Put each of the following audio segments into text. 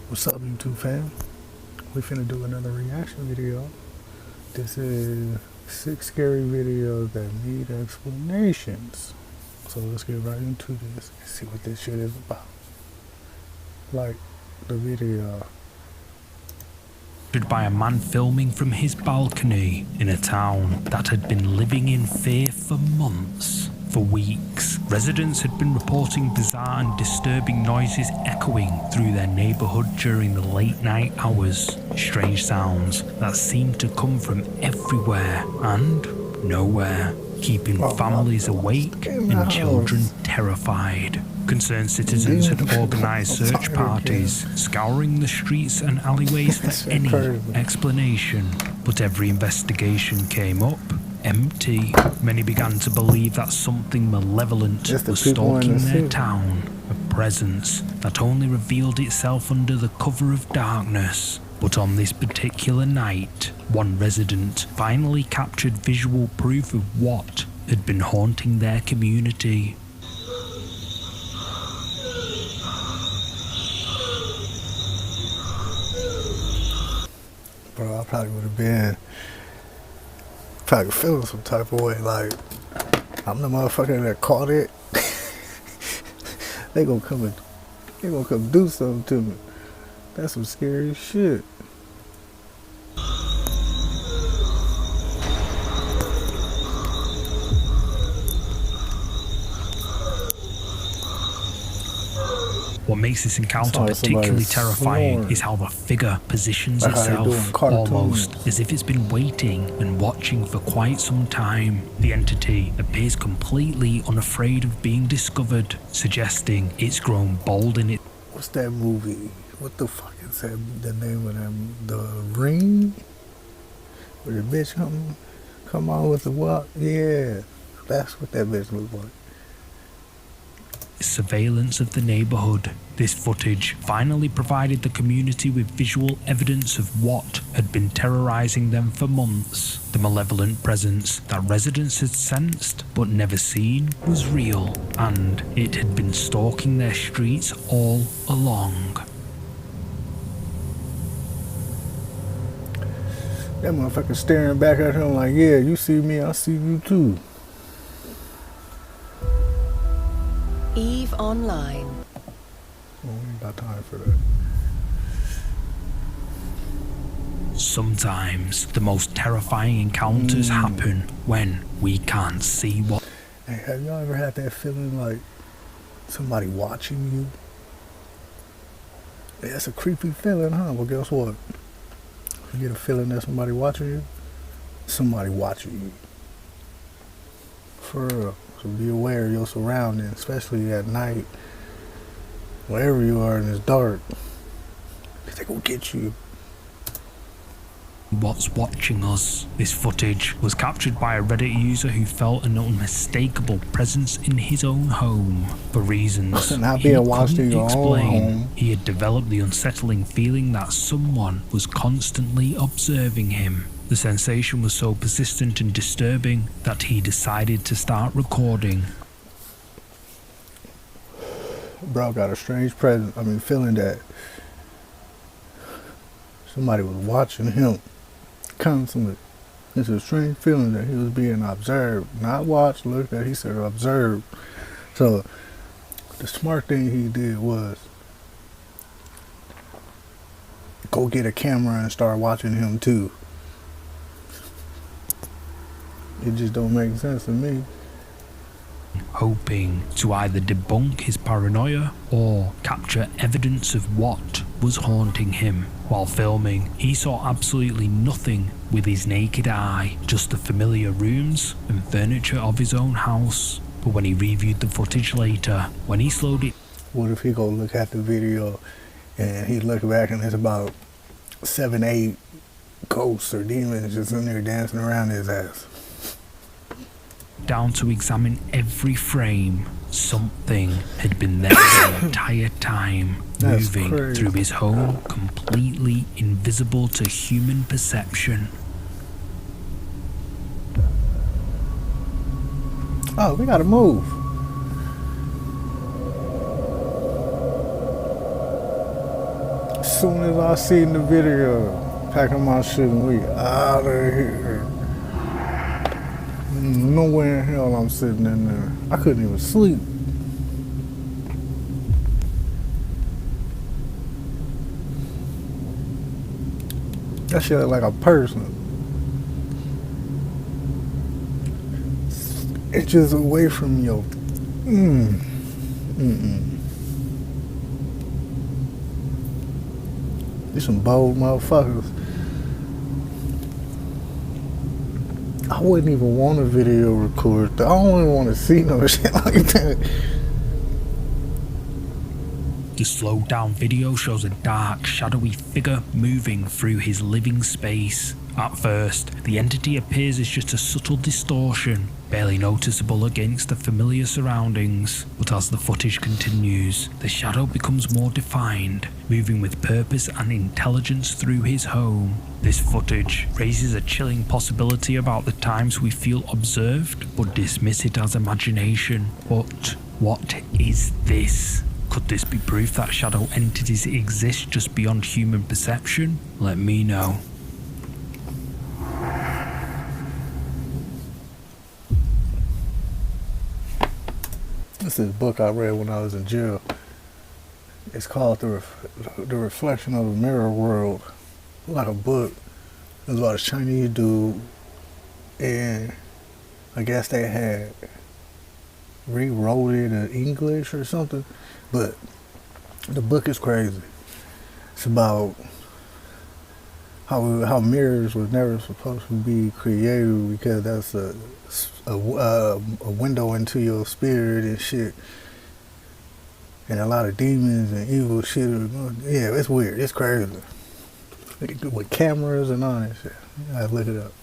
What's up, YouTube fam? We finna do another reaction video. This is 6 scary videos that need explanations. So let's get right into this and see what this shit is about. Like the video. By a man filming from his balcony in a town that had been living in fear for months. For weeks, residents had been reporting bizarre and disturbing noises echoing through their neighborhood during the late night hours. Strange sounds that seemed to come from everywhere and nowhere, keeping families awake and children terrified. Concerned citizens had organised search parties, scouring the streets and alleyways for any explanation, but every investigation came up empty. Many began to believe that something malevolent was stalking their town, a presence that only revealed itself under the cover of darkness. But on this particular night, one resident finally captured visual proof of what had been haunting their community. Bro, I probably would have been feeling some type of way, like I'm the motherfucker that caught it. they gonna come do something to me. That's some scary shit. What makes this encounter particularly terrifying is how the figure positions itself, almost as if it's been waiting and watching for quite some time. The entity appears completely unafraid of being discovered, suggesting it's grown bold in it. What's that movie? What the fuck is that? The name of them? The Ring? Where the bitch come on with the what? Yeah, that's what that bitch looks like. Surveillance of the neighborhood. This footage finally provided the community with visual evidence of what had been terrorizing them for months. The malevolent presence that residents had sensed but never seen was real, and it had been stalking their streets all along. That motherfucker staring back at him like, yeah, you see me, I see you too. EVE Online. Oh, we ain't got time for that. Sometimes the most terrifying encounters happen when we can't see what. Hey, have y'all ever had that feeling like somebody watching you? Yeah, that's a creepy feeling, huh? Well, guess what? You get a feeling that somebody watching you? Somebody watching you. For real. So be aware of your surroundings, especially at night. Wherever you are and it's dark, they gonna get you. What's watching us? This footage was captured by a Reddit user who felt an unmistakable presence in his own home. For reasons he couldn't explain, he had developed the unsettling feeling that someone was constantly observing him. The sensation was so persistent and disturbing that he decided to start recording. Bro got a strange feeling that somebody was watching him constantly. It's a strange feeling that he was being observed. Not watched, looked at, he said observed. So the smart thing he did was go get a camera and start watching him too. It just don't make sense to me. Hoping to either debunk his paranoia or capture evidence of what was haunting him. While filming, he saw absolutely nothing with his naked eye, just the familiar rooms and furniture of his own house. But when he reviewed the footage later, when he slowed it... What if he go look at the video and he look back and there's about 7, 8 ghosts or demons just in there dancing around his ass? Down to examine every frame, something had been there the entire time, moving through his home, completely invisible to human perception. Oh, we gotta move. soon as I seen the video, packing my shit and we out of here. Nowhere in hell I'm sitting in there. I couldn't even sleep. That shit look like a person. It's just away from your. These some bold motherfuckers. I wouldn't even want to video record. I don't even want to see no shit like that. The slowed down video shows a dark, shadowy figure moving through his living space. At first, the entity appears as just a subtle distortion, barely noticeable against the familiar surroundings. But as the footage continues, the shadow becomes more defined, moving with purpose and intelligence through his home. This footage raises a chilling possibility about the times we feel observed, but dismiss it as imagination. But what is this? Could this be proof that shadow entities exist just beyond human perception? Let me know. This is a book I read when I was in jail. It's called The Reflection of the Mirror World. It's like a book. It was about a Chinese dude, and I guess they had rewrote it in English or something. But the book is crazy. It's about how mirrors was never supposed to be created because that's a window into your spirit and shit, and a lot of demons and evil shit. Yeah, it's weird. It's crazy with cameras and all that shit. I look it up.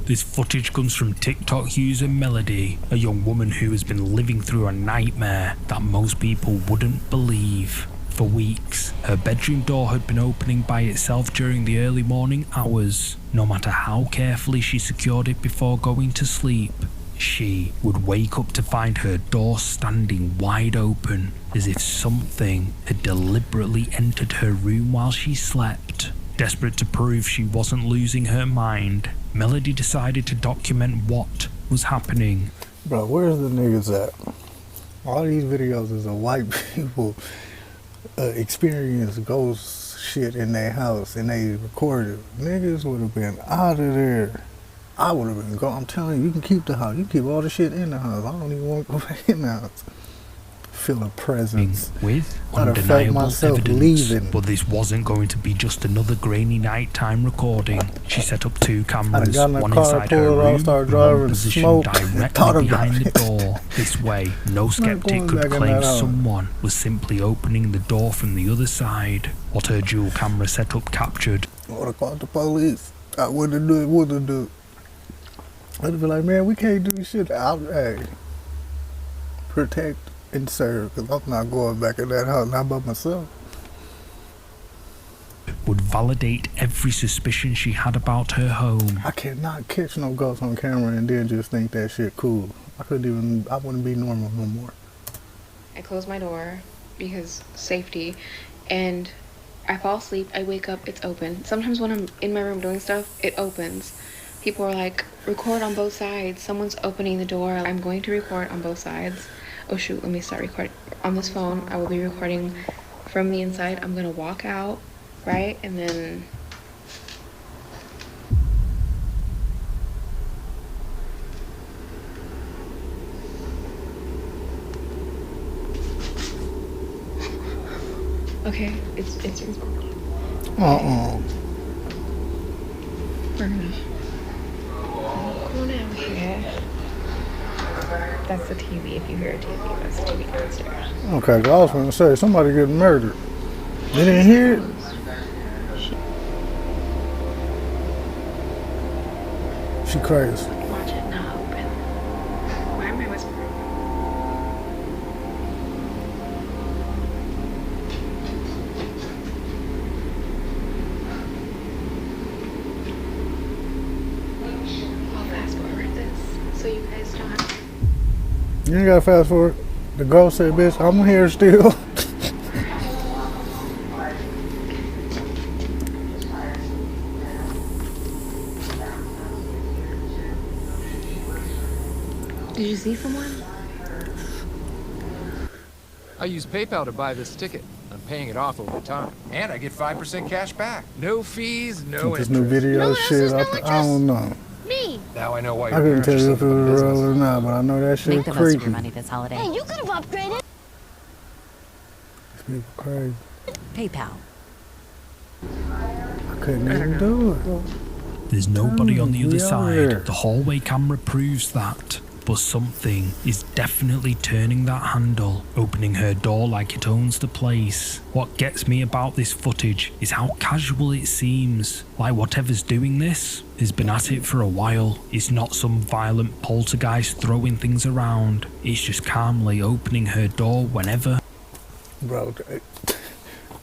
This footage comes from TikTok user Melody, a young woman who has been living through a nightmare that most people wouldn't believe. For weeks, her bedroom door had been opening by itself during the early morning hours. No matter how carefully she secured it before going to sleep, she would wake up to find her door standing wide open, as if something had deliberately entered her room while she slept. Desperate to prove she wasn't losing her mind, Melody decided to document what was happening. Bro, where's the niggas at? All these videos is of white people experience ghost shit in their house and they recorded. Niggas would have been out of there. I would have been gone. I'm telling you, you can keep the house. You can keep all the shit in the house. I don't even want to go back in the house. Feel a presence. With I'd have felt undeniable myself evidence, leaving. but this wasn't going to be just another grainy nighttime recording. She set up two cameras, got in the one car, inside her pulled off, room, started and driving, one positioned smoked, thought directly about behind the it. door. This way, no skeptic going could back in claim that house. someone was simply opening the door from the other side. What her dual camera setup captured. I would have called the police. I wouldn't do it. I'd be like, man, we can't do shit. Hey, protect and serve, because I'm not going back in that house, not by myself. Would validate every suspicion she had about her home. I cannot catch no ghosts on camera and then just think that shit cool. I wouldn't be normal no more. I close my door because safety, and I fall asleep, I wake up, it's open. Sometimes when I'm in my room doing stuff, it opens. People are like, record on both sides. Someone's opening the door. I'm going to record on both sides. Oh shoot, let me start recording. On this phone, I will be recording from the inside. I'm gonna walk out, right? And then okay, it's we're gonna go down here. That's the TV. If you hear a TV, that's the TV downstairs. Okay, 'cause I was gonna say somebody getting murdered. You didn't hear it? She crazy. Watch it not open. Why am I whispering? I'll fast forward this so you guys don't have to. You ain't gotta fast forward. The girl said, bitch, I'm here still. you see someone? I use PayPal to buy this ticket. I'm paying it off over time. And I get 5% cash back. No fees, no This interest. new video No one shit, else has no I don't know. Me. Now I know why I your couldn't parents tell are you so if it good in was real business. or not, but I know that shit Make the most of creepy. your money this holiday. Hey, you could have upgraded. These people crazy. PayPal. I couldn't even do it. There's nobody on the we other are side. there. The hallway camera proves that. But something is definitely turning that handle, opening her door like it owns the place. What gets me about this footage is how casual it seems. Like whatever's doing this has been at it for a while. It's not some violent poltergeist throwing things around. It's just calmly opening her door whenever. Bro,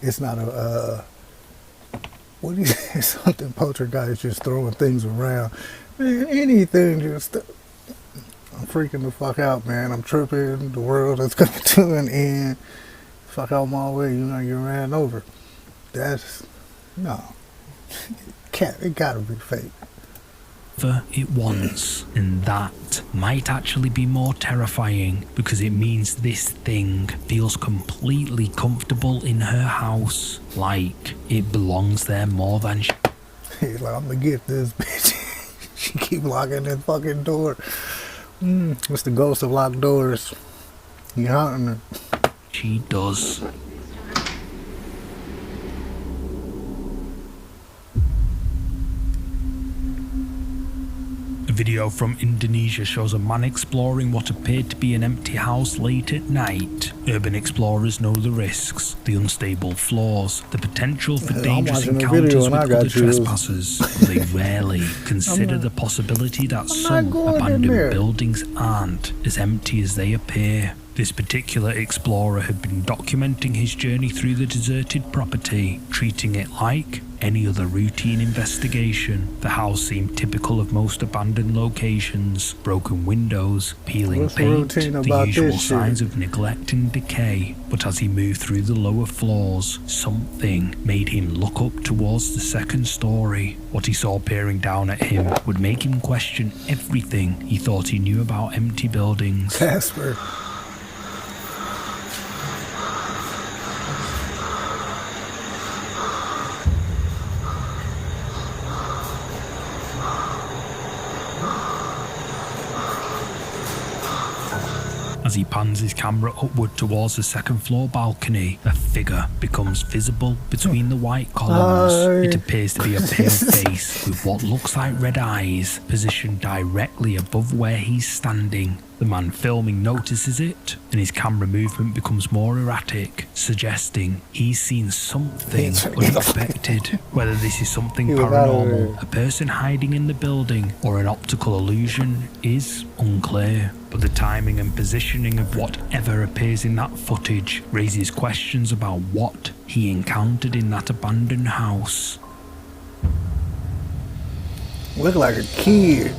it's not a, what do you say, something poltergeist just throwing things around. Man, anything just, I'm freaking the fuck out, man. I'm tripping. The world is coming to an end. Fuck out my way, you're gonna get ran over. That's, no. It gotta be fake. It wants, and that might actually be more terrifying because it means this thing feels completely comfortable in her house, like it belongs there more than He's like, I'm gonna get this bitch. She keep locking that fucking door. It's the ghost of locked doors. You haunting her. she does. A video from Indonesia shows a man exploring what appeared to be an empty house late at night. Urban explorers know the risks, the unstable floors, the potential for I'm dangerous watching the video encounters and I with got other chills. trespassers. They rarely consider the possibility that some going in abandoned there. buildings aren't as empty as they appear. This particular explorer had been documenting his journey through the deserted property, treating it like any other routine investigation. The house seemed typical of most abandoned locations: broken windows, peeling What's paint, routine the about usual this shit? signs of neglect and decay. But as he moved through the lower floors, something made him look up towards the second story. What he saw peering down at him would make him question everything he thought he knew about empty buildings. Casper. As he pans his camera upward towards the second floor balcony, a figure becomes visible between the white columns. Hi. It appears to be a pale face with what looks like red eyes, positioned directly above where he's standing. The man filming notices it, and his camera movement becomes more erratic, suggesting he's seen something unexpected. Whether this is something He was out of paranormal, there. a person hiding in the building, or an optical illusion is unclear. But the timing and positioning of whatever appears in that footage raises questions about what he encountered in that abandoned house. Look like a kid.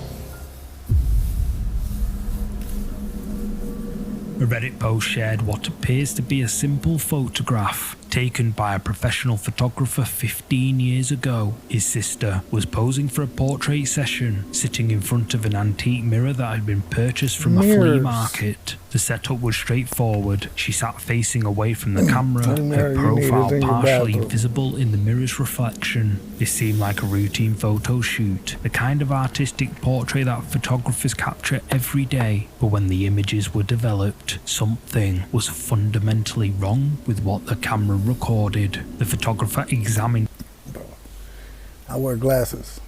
A Reddit post shared what appears to be a simple photograph taken by a professional photographer 15 years ago. His sister was posing for a portrait session, sitting in front of an antique mirror that had been purchased from a flea Mirrors. market. The setup was straightforward. She sat facing away from the camera, Only mirror her you need is profile in your partially bathroom. visible in the mirror's reflection. This seemed like a routine photo shoot, the kind of artistic portrait that photographers capture every day. But when the images were developed, something was fundamentally wrong with what the camera recorded. The photographer examined I wear glasses.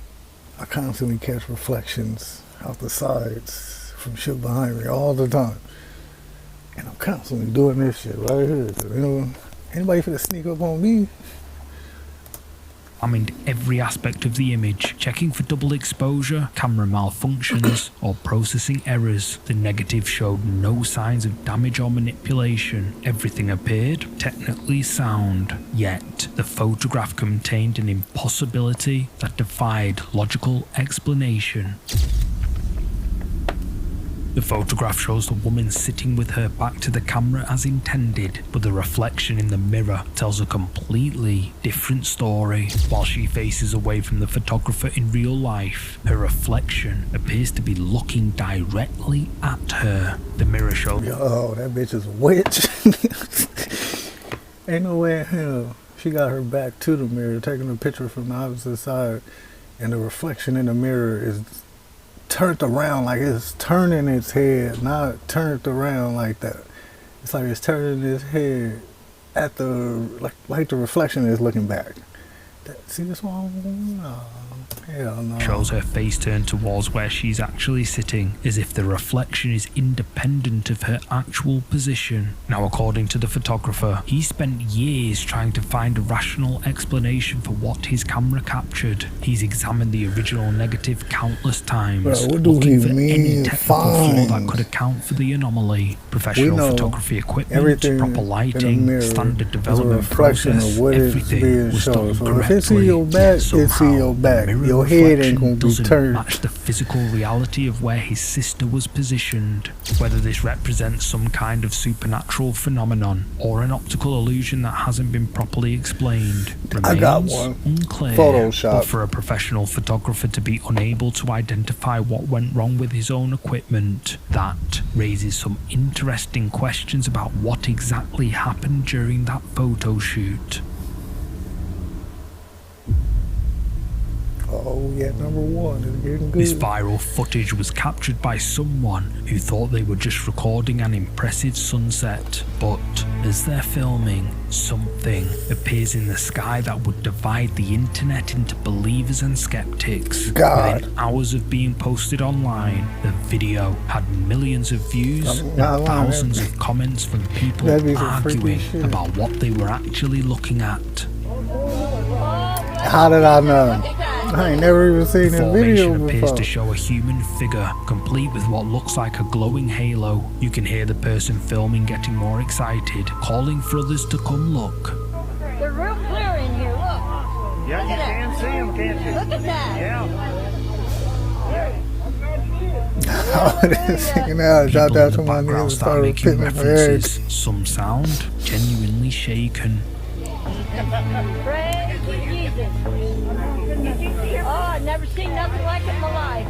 I constantly catch reflections out the sides from shit behind me all the time. And I'm constantly doing this shit right here. You know, anybody finna sneak up on me? examined every aspect of the image, checking for double exposure, camera malfunctions, or processing errors. The negative showed no signs of damage or manipulation. Everything appeared technically sound, yet the photograph contained an impossibility that defied logical explanation. The photograph shows the woman sitting with her back to the camera as intended, but the reflection in the mirror tells a completely different story. While she faces away from the photographer in real life, her reflection appears to be looking directly at her. The mirror shows... Yo, that bitch is a witch. Ain't no way in hell she got her back to the mirror, taking a picture from the opposite side, and the reflection in the mirror is turned around, like it's turning its head, not turned around like that. It's like it's turning its head at the like the reflection is looking back. See this one? No, hell no. Shows her face turned towards where she's actually sitting, as if the reflection is independent of her actual position. Now, according to the photographer, he spent years trying to find a rational explanation for what his camera captured. He's examined the original negative countless times, Bro, what do looking he for any mean technical flaw that find? could account for the anomaly. Professional know photography equipment, everything proper in the lighting, mirror standard is a development reflection process, of what it's everything being was shown. done So if correctly. it's in your back, it's in Somehow, your back. the mirror Your head ain't reflection gonna be doesn't turned. match the physical reality of where his sister was positioned. Whether this represents some kind of supernatural phenomenon or an optical illusion that hasn't been properly explained I got remains one. unclear. Photoshop. But for a professional photographer to be unable to identify what went wrong with his own equipment, that raises some interesting questions about what exactly happened during that photo shoot. Oh yeah, number one is getting good. This viral footage was captured by someone who thought they were just recording an impressive sunset, but as they're filming, something appears in the sky that would divide the internet into believers and skeptics. God. Within hours of being posted online, the video had millions of views I'm and not lying, thousands of comments from people that'd be some freaky arguing shit. about what they were actually looking at. How did I know? I ain't never even seen The a video formation appears before. to show a human figure, complete with what looks like a glowing halo. You can hear the person filming getting more excited, calling for others to come look. They're real clear in here. Look. Yeah, you can see them, can't you? Look at that. Yeah. I was thinking out, People shot in that the to my background knees and start started making pitting my head. references, some sound genuinely shaken. Praise you, Jesus. Oh, I've never seen nothing like it in my life.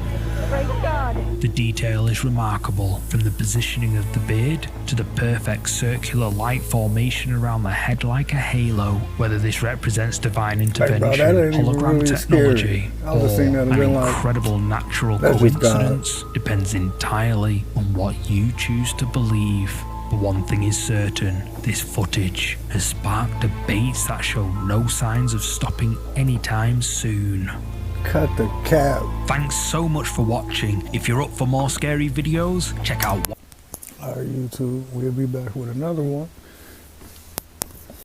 Praise God. The detail is remarkable, from the positioning of the beard to the perfect circular light formation around the head like a halo. Whether this represents divine intervention, that ain't even hologram really technology, scary. I or would've seen that and an been like, incredible natural that's just God. coincidence depends entirely on what you choose to believe. But one thing is certain, this footage has sparked debates that show no signs of stopping anytime soon. Cut the cap. Thanks so much for watching. If you're up for more scary videos, check out Alright, YouTube, we'll be back with another one.